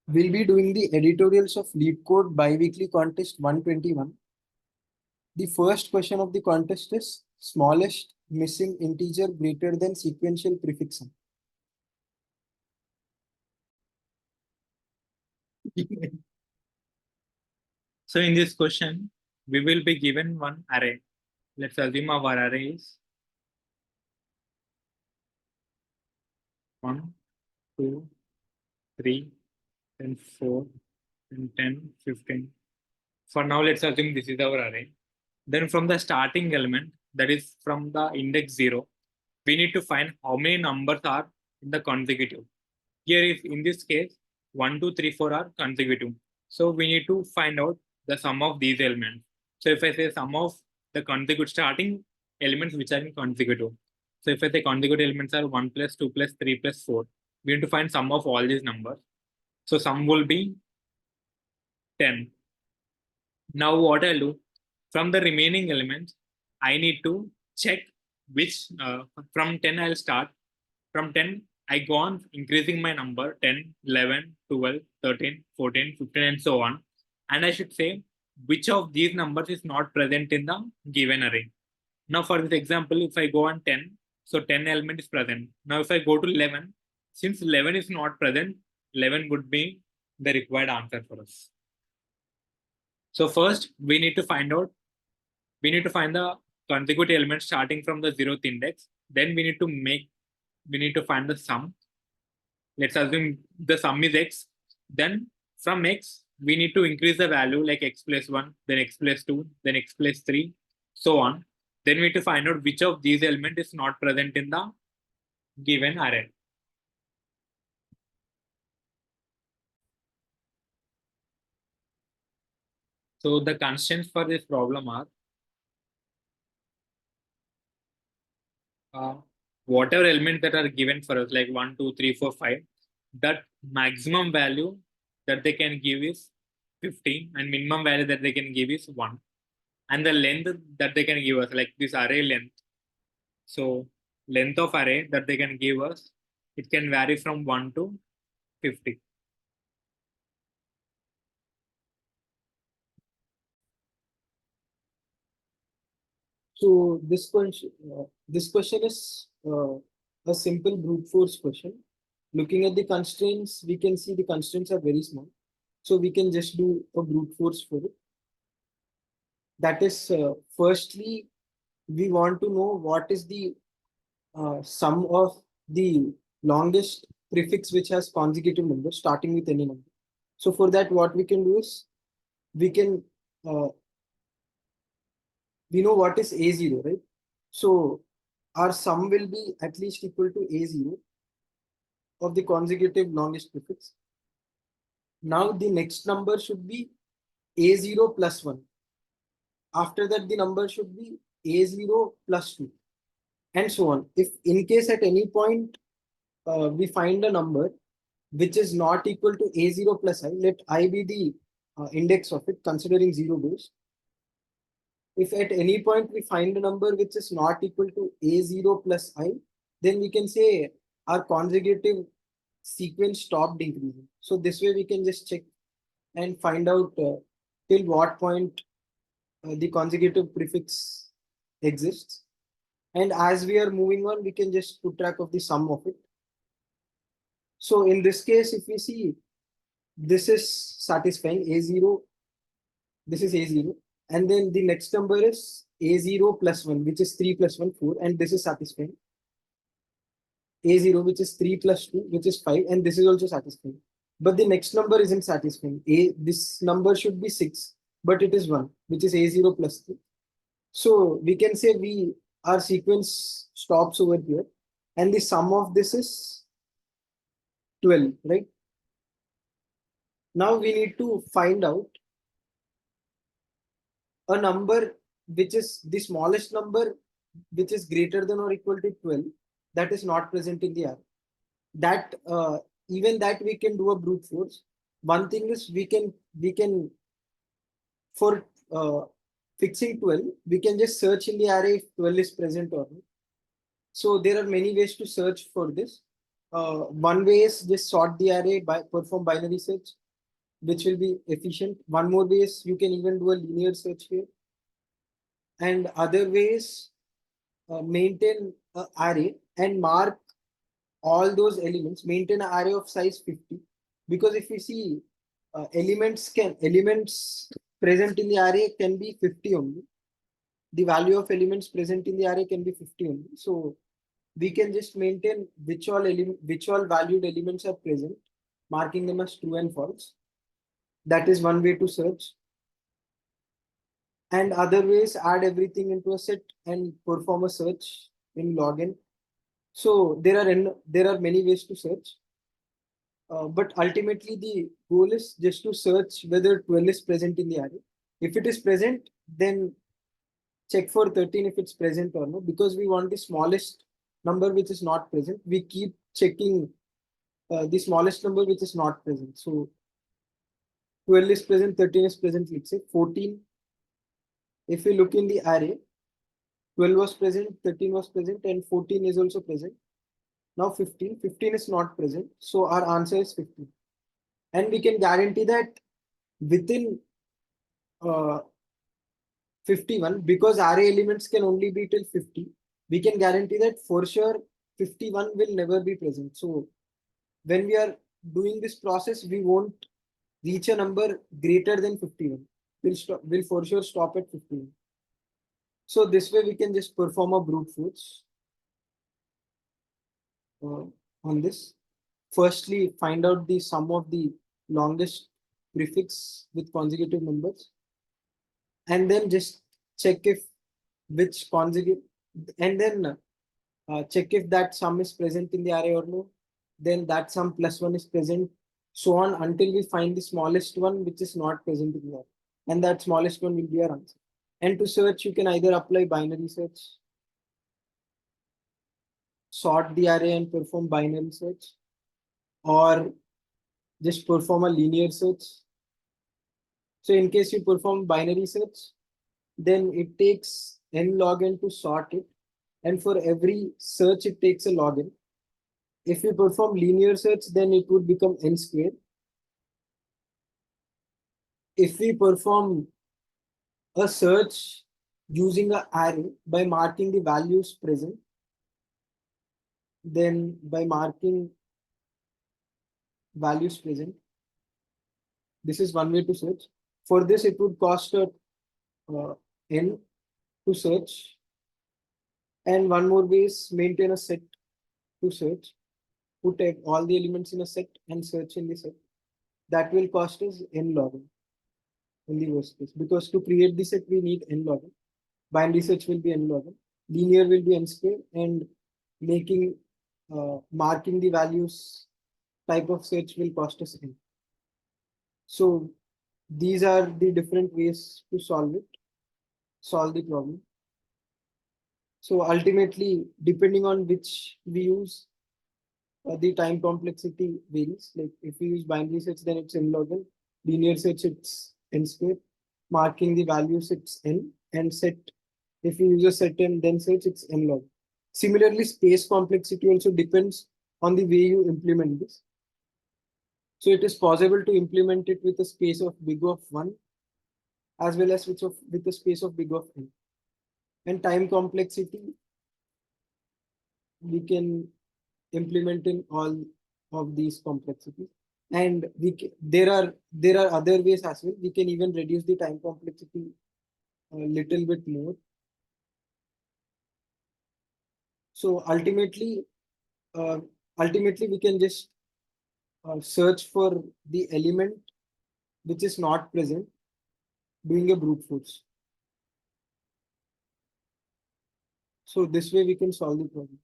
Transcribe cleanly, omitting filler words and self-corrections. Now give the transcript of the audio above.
We'll be doing the editorials of Lead Code Biweekly Contest 121. The first question of the contest is smallest missing integer greater than sequential prefix sum. So in this question, we will be given one array. Let's assume our array is 1, 2, 3, and 4, and 10, 15. For now, let's assume this is our array. Then from the starting element, that is from the index 0, we need to find how many numbers are in the consecutive. Here is, in this case, 1, 2, 3, 4 are consecutive. So we need to find out the sum of these elements. So if I say sum of the consecutive starting elements which are in consecutive. So if I say consecutive elements are 1 plus 2 plus 3 plus 4, we need to find sum of all these numbers. So sum will be 10. Now what I'll do, from the remaining elements, I need to check which, from 10 I'll start. From 10, I go on increasing my number 10, 11, 12, 13, 14, 15, and so on. And I should say which of these numbers is not present in the given array. Now, for this example, if I go on 10, so 10 element is present. Now, if I go to 11, since 11 is not present, 11 would be the required answer for us. So first, we need to find the consecutive element starting from the 0th index. Then we need to find the sum. Let's assume the sum is x. Then from x, we need to increase the value like x plus 1, then x plus 2, then x plus 3, so on. Then we need to find out which of these elements is not present in the given array. So the constraints for this problem are whatever elements that are given for us, like 1, 2, 3, 4, 5, that maximum value that they can give is 15 and minimum value that they can give is 1. And the length that they can give us, like this array length. So length of array that they can give us, it can vary from 1 to 50. So this question is a simple brute force question. Looking at the constraints, we can see the constraints are very small. So we can just do a brute force for it. That is, firstly, we want to know what is the sum of the longest prefix which has consecutive numbers starting with any number. So for that, what we can do is we can we know what is A0, right? So our sum will be at least equal to A0 of the consecutive longest prefix. Now the next number should be A0 plus 1. After that, the number should be A0 plus 2, and so on. If in case at any point we find a number which is not equal to A0 plus I, let I be the index of it, considering 0 base. If at any point we find a number which is not equal to A0 plus I, then we can say our consecutive sequence stopped increasing. So this way we can just check and find out till what point the consecutive prefix exists. And as we are moving on, we can just put track of the sum of it. So in this case, if we see, this is satisfying A0, this is A0. And then the next number is A0 plus 1, which is 3 plus 1, 4. And this is satisfying. A0, which is 3 plus 2, which is 5. And this is also satisfying. But the next number isn't satisfying. This number should be 6, but it is 1, which is A0 plus 3. So we can say our sequence stops over here. And the sum of this is 12, right? Now we need to find out a number which is the smallest number which is greater than or equal to 12 that is not present in the array. That even that we can do a brute force. One thing is we can for fixing 12, we can just search in the array if 12 is present or not. So there are many ways to search for this. One way is just sort the array by perform binary search, which will be efficient. One more way is you can even do a linear search here. And other ways, maintain an array and mark all those elements, maintain an array of size 50. Because if you see elements present in the array can be 50 only. The value of elements present in the array can be 50 only. So we can just maintain which all valued elements are present, marking them as true and false. That is one way to search. And other ways, add everything into a set and perform a search in login. So there are many ways to search. But ultimately the goal is just to search whether 12 is present in the array. If it is present, then check for 13 if it's present or not, because we want the smallest number which is not present. We keep checking the smallest number which is not present. So 12 is present, 13 is present, let's say 14. If we look in the array, 12 was present, 13 was present, and 14 is also present. Now 15 is not present. So our answer is 15. And we can guarantee that within 51, because array elements can only be till 50, we can guarantee that for sure 51 will never be present. So when we are doing this process, we won't reach a number greater than 51. We'll for sure stop at 51. So this way we can just perform a brute force on this. Firstly, find out the sum of the longest prefix with consecutive numbers, and then just check if which consecutive, and then check if that sum is present in the array or no. Then that sum plus one is present, so on until we find the smallest one which is not present in the array, and that smallest one will be our answer. And to search, you can either apply binary search, sort the array and perform binary search, or just perform a linear search. So in case you perform binary search, then it takes n log n to sort it, and for every search it takes a log n. If we perform linear search, then it would become n squared. If we perform a search using an array by marking the values present, then by marking values present, this is one way to search. For this, it would cost a n to search, and one more way is maintain a set to search. Put all the elements in a set and search in the set. That will cost us n log n in the worst case, because to create the set we need n log n. Binary search will be n log n. Linear will be n square, and making marking the values type of search will cost us n. So these are the different ways to solve the problem. So ultimately, depending on which we use, the time complexity varies. Like if we use binary search, then it's n log n. Linear search, it's n square. Marking the values, it's n. And set, if you use a set and then search, it's n log. Similarly, space complexity also depends on the way you implement this. So it is possible to implement it with a space of big of 1 as well as with a space of big of n. And time complexity, we can implement in all of these complexities. And there are other ways as well. We can even reduce the time complexity a little bit more. So ultimately we can just search for the element which is not present, doing a brute force. So this way we can solve the problem.